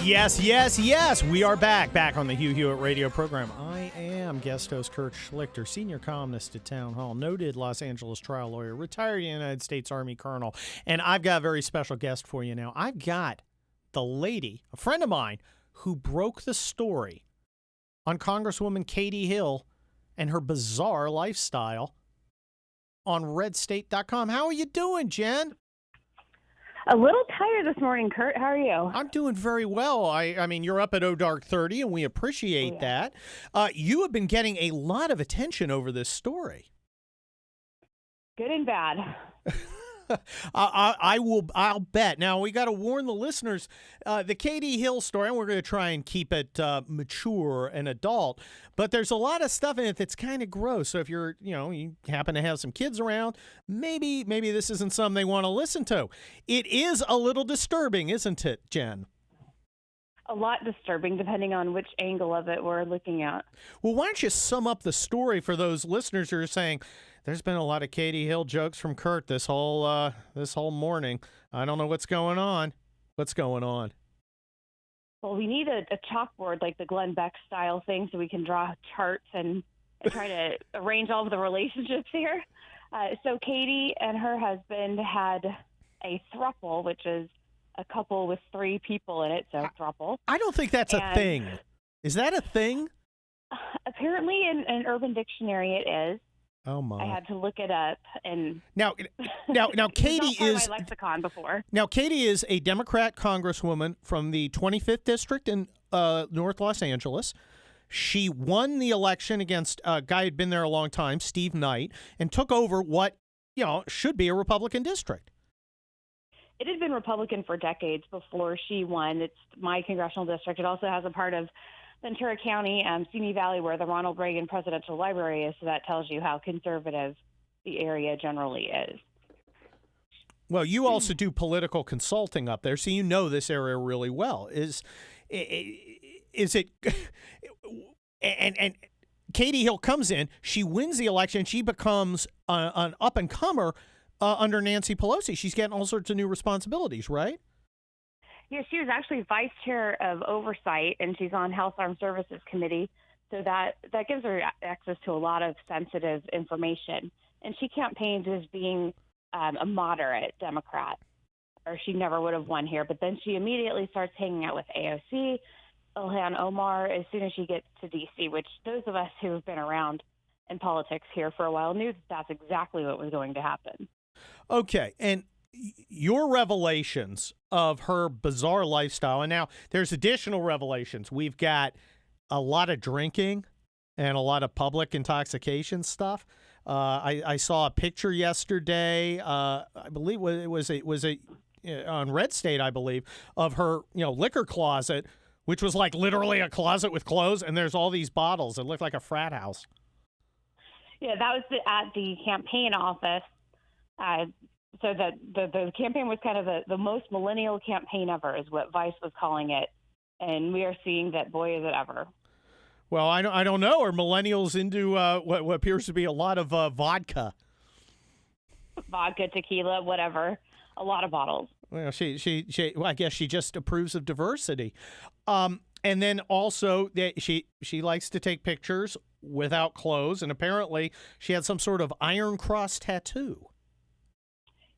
Yes, yes, yes. We are back on the Hugh Hewitt radio program. I am guest host Kurt Schlichter, senior columnist at Town Hall, noted Los Angeles trial lawyer, retired United States Army colonel, and I've got a very special guest for you now. I've got the lady, a friend of mine, who broke the story on Congresswoman Katie Hill and her bizarre lifestyle on redstate.com. How are you doing, Jen? A little tired this morning, Kurt. How are you? I'm doing very well. I mean, you're up at Dark 30, and we appreciate that. You have been getting a lot of attention over this story. Good and bad. I'll bet. Now, we got to warn the listeners, the Katie Hill story, and we're going to try and keep it mature and adult, but there's a lot of stuff in it that's kind of gross. So if you happen to have some kids around, maybe this isn't something they want to listen to. It is a little disturbing, isn't it, Jen? A lot disturbing, depending on which angle of it we're looking at. Well, why don't you sum up the story for those listeners who are saying, there's been a lot of Katie Hill jokes from Kurt this whole morning. I don't know what's going on. What's going on? Well, we need a chalkboard like the Glenn Beck style thing so we can draw charts and try to arrange all of the relationships here. So Katie and her husband had a throuple, which is a couple with three people in it, so throuple. I don't think that's a thing. Is that a thing? Apparently in Urban Dictionary it is. Oh my! I had to look it up, and now Katie is my lexicon before. Now Katie is a Democrat congresswoman from the 25th district in North Los Angeles. She won the election against a guy who'd been there a long time, Steve Knight, and took over what should be a Republican district. It had been Republican for decades before she won. It's my congressional district. It also has a part of Ventura County, Simi Valley, where the Ronald Reagan Presidential Library is, so that tells you how conservative the area generally is. Well, you also do political consulting up there, so you know this area really well. Is it? And Katie Hill comes in, she wins the election, she becomes an up-and-comer under Nancy Pelosi. She's getting all sorts of new responsibilities, right? Yeah, she was actually vice chair of oversight, and she's on House Armed Services Committee, so that gives her access to a lot of sensitive information. And she campaigned as being a moderate Democrat, or she never would have won here. But then she immediately starts hanging out with AOC, Ilhan Omar, as soon as she gets to D.C., which those of us who have been around in politics here for a while knew that's exactly what was going to happen. Okay, and your revelations of her bizarre lifestyle, and now there's additional revelations. We've got a lot of drinking and a lot of public intoxication stuff. I saw a picture yesterday. I believe it was on Red State, I believe, of her liquor closet, which was like literally a closet with clothes, and there's all these bottles. It looked like a frat house. Yeah, that was at the campaign office. So the campaign was kind of the most millennial campaign ever, is what Vice was calling it, and we are seeing that, boy, is it ever. Well, I don't know. Are millennials into what appears to be a lot of vodka? Vodka, tequila, whatever, a lot of bottles. Well, well, I guess she just approves of diversity, and then also that she likes to take pictures without clothes, and apparently she had some sort of Iron Cross tattoo.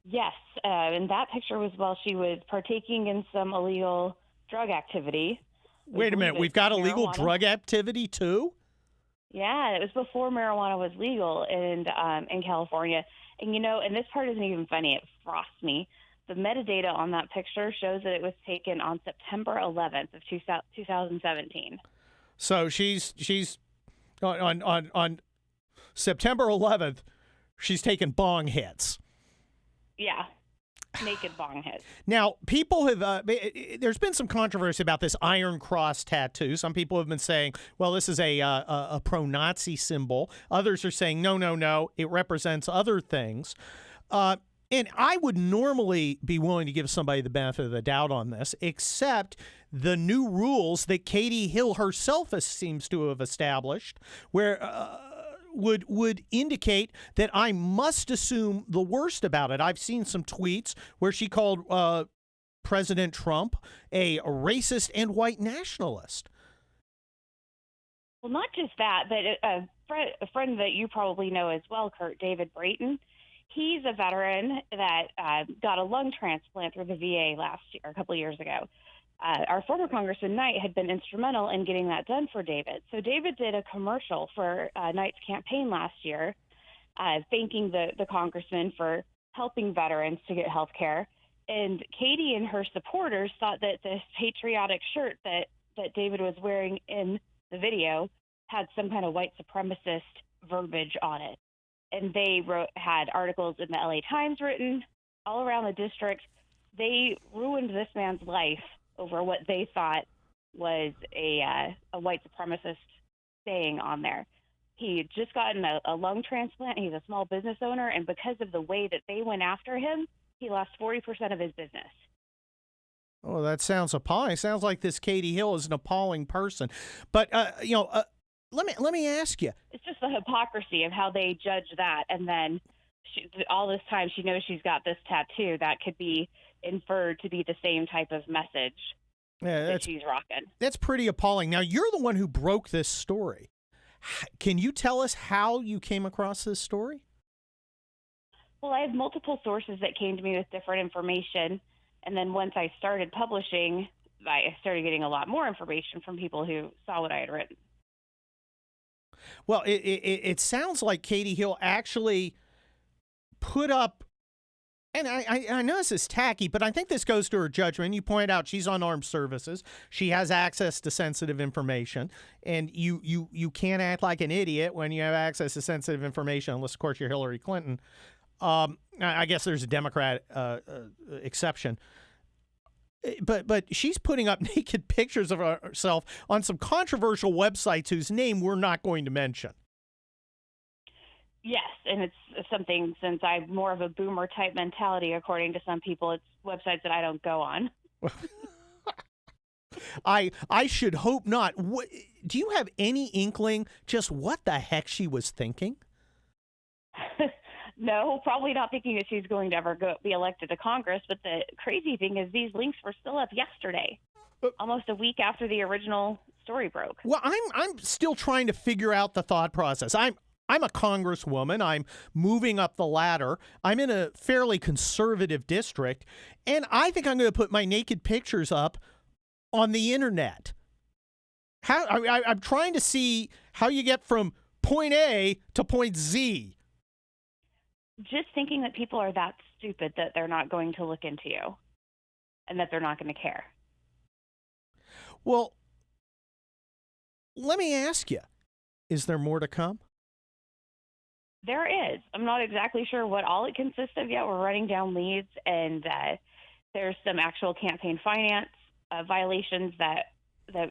Yes, and that picture was while she was partaking in some illegal drug activity. Wait a minute, we've got illegal drug activity too? Yeah, it was before marijuana was legal in California. And and this part isn't even funny, it frosts me. The metadata on that picture shows that it was taken on September 11th of 2017. So she's on September 11th, she's taking bong hits. Yeah, naked bong hits. Now, people have there's been some controversy about this Iron Cross tattoo. Some people have been saying, well, this is a pro-Nazi symbol. Others are saying, no, it represents other things. And I would normally be willing to give somebody the benefit of the doubt on this, except the new rules that Katie Hill herself seems to have established, where would indicate that I must assume the worst about it. I've seen some tweets where she called President Trump a racist and white nationalist. Well, not just that, but a friend that you probably know as well, Kurt, David Brayton. He's a veteran that got a lung transplant through the VA last year, a couple of years ago. Our former Congressman Knight had been instrumental in getting that done for David. So David did a commercial for Knight's campaign last year, thanking the congressman for helping veterans to get health care. And Katie and her supporters thought that this patriotic shirt that David was wearing in the video had some kind of white supremacist verbiage on it. And they had articles in the LA Times written all around the district. They ruined this man's life over what they thought was a white supremacist saying on there. He had just gotten a lung transplant. He's a small business owner, and because of the way that they went after him, he lost 40% of his business. Oh, that sounds appalling. Sounds like this Katie Hill is an appalling person. But let me ask you. It's just the hypocrisy of how they judge that, and then all this time she knows she's got this tattoo that could be inferred to be the same type of message that she's rocking. That's pretty appalling. Now, you're the one who broke this story. Can you tell us how you came across this story? Well, I had multiple sources that came to me with different information. And then once I started publishing, I started getting a lot more information from people who saw what I had written. Well, it sounds like Katie Hill actually put up, and I know this is tacky, but I think this goes to her judgment. You point out she's on armed services. She has access to sensitive information, and you can't act like an idiot when you have access to sensitive information, unless, of course, you're Hillary Clinton. I guess there's a Democrat exception. But she's putting up naked pictures of herself on some controversial websites whose name we're not going to mention. Yes, and it's something, since I'm more of a boomer type mentality, according to some people, it's websites that I don't go on. I should hope not. Do you have any inkling just what the heck she was thinking? No, probably not thinking that she's going to ever be elected to Congress. But the crazy thing is these links were still up yesterday, almost a week after the original story broke. Well, I'm still trying to figure out the thought process. I'm a congresswoman. I'm moving up the ladder. I'm in a fairly conservative district, and I think I'm going to put my naked pictures up on the internet. I'm trying to see how you get from point A to point Z. Just thinking that people are that stupid that they're not going to look into you and that they're not going to care. Well, let me ask you, is there more to come? There is. I'm not exactly sure what all it consists of yet. We're running down leads, and there's some actual campaign finance violations that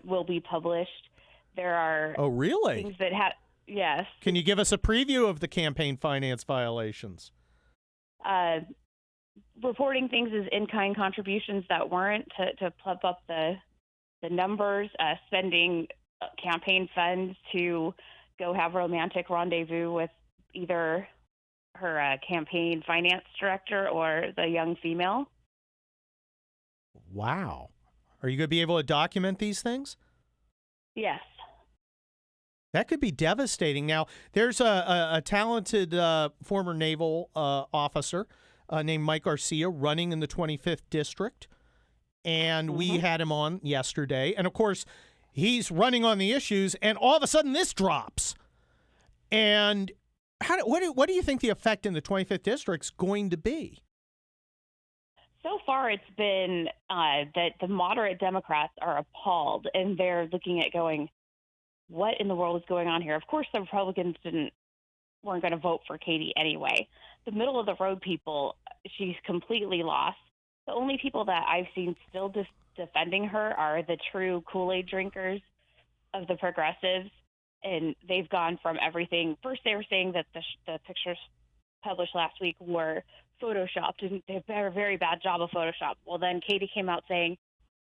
will be published. There are things that have. Yes. Can you give us a preview of the campaign finance violations? Reporting things as in-kind contributions that weren't to plump up the numbers, spending campaign funds to go have romantic rendezvous with either her campaign finance director or the young female. Wow. Are you going to be able to document these things? Yes. That could be devastating. Now, there's a talented former naval officer named Mike Garcia running in the 25th District, and we had him on yesterday. And, of course, he's running on the issues, and all of a sudden this drops. And what do you think the effect in the 25th District is going to be? So far, it's been that the moderate Democrats are appalled, and they're looking at going, what in the world is going on here? Of course, the Republicans weren't going to vote for Katie anyway. The middle of the road people, she's completely lost. The only people that I've seen still defending her are the true Kool-Aid drinkers of the progressives, and they've gone from everything. First, they were saying that the pictures published last week were photoshopped, and they've done a very bad job of Photoshop. Well, then Katie came out saying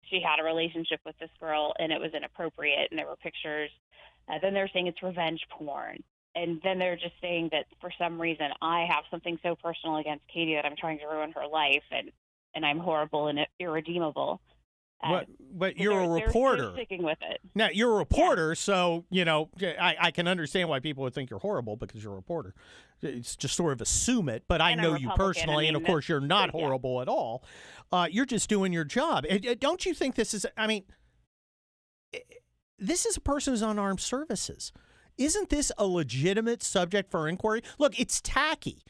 she had a relationship with this girl, and it was inappropriate, and there were pictures. Then they're saying it's revenge porn. And then they're just saying that for some reason I have something so personal against Katie that I'm trying to ruin her life. And and I'm horrible and irredeemable. But So you're a reporter. They're sticking with it. Now, you're a reporter, so, I can understand why people would think you're horrible because you're a reporter. It's just sort of assume it, but I know you personally, and of course you're not horrible at all. You're just doing your job. Don't you think this is, this is a person who's on armed services. Isn't this a legitimate subject for inquiry? Look, it's tacky.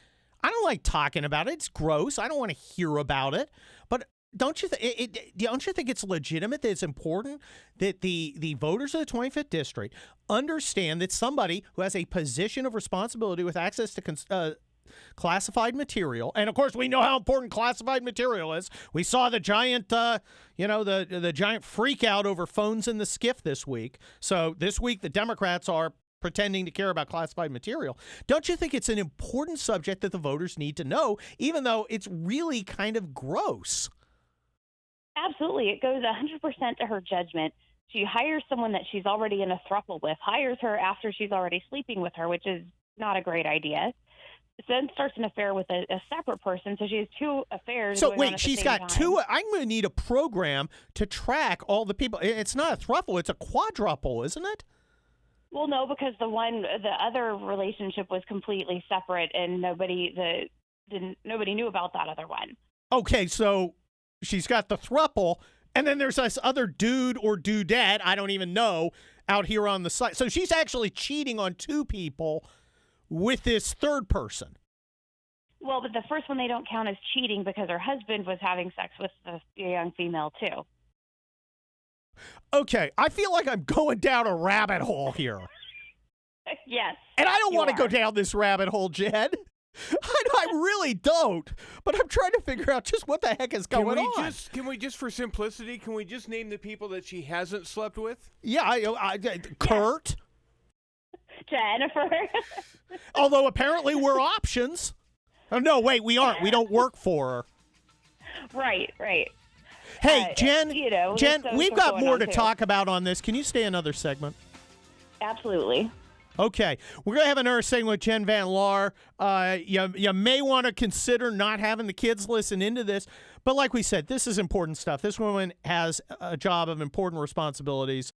I don't like talking about it. It's gross. I don't want to hear about it. But don't you think it's legitimate, that it's important that the voters of the 25th District understand that somebody who has a position of responsibility with access to classified material, and of course we know how important classified material is. We saw the giant, the giant freak out over phones in the skiff this week. So this week the Democrats are pretending to care about classified material. Don't you think it's an important subject that the voters need to know, even though it's really kind of gross? Absolutely. It goes 100% to her judgment. She hires someone that she's already in a throuple with, hires her after she's already sleeping with her, which is not a great idea. Then starts an affair with a separate person, so she has two affairs. So going on wait, at she's the got same two. time. I'm going to need a program to track all the people. It's not a throuple; it's a quadruple, isn't it? Well, no, because the other relationship was completely separate, and nobody knew about that other one. Okay, so she's got the throuple, and then there's this other dude or dudette, I don't even know, out here on the site. So she's actually cheating on two people with this third person. Well, but the first one they don't count as cheating because her husband was having sex with the young female too. Okay, I feel like I'm going down a rabbit hole here. Yes. And I don't want to go are. down this rabbit hole, Jen. I really don't. But I'm trying to figure out just what the heck is going on. Can we just, for simplicity, can we just name the people that she hasn't slept with? Yeah, Kurt. Jennifer. Although apparently we're options. Oh, no, wait, we aren't. We don't work for her. Right. Hey, Jen, Jen, we've got more to talk about on this. Can you stay another segment? Absolutely. Okay. We're going to have another segment with Jen Van Laar. You may want to consider not having the kids listen into this. But like we said, this is important stuff. This woman has a job of important responsibilities.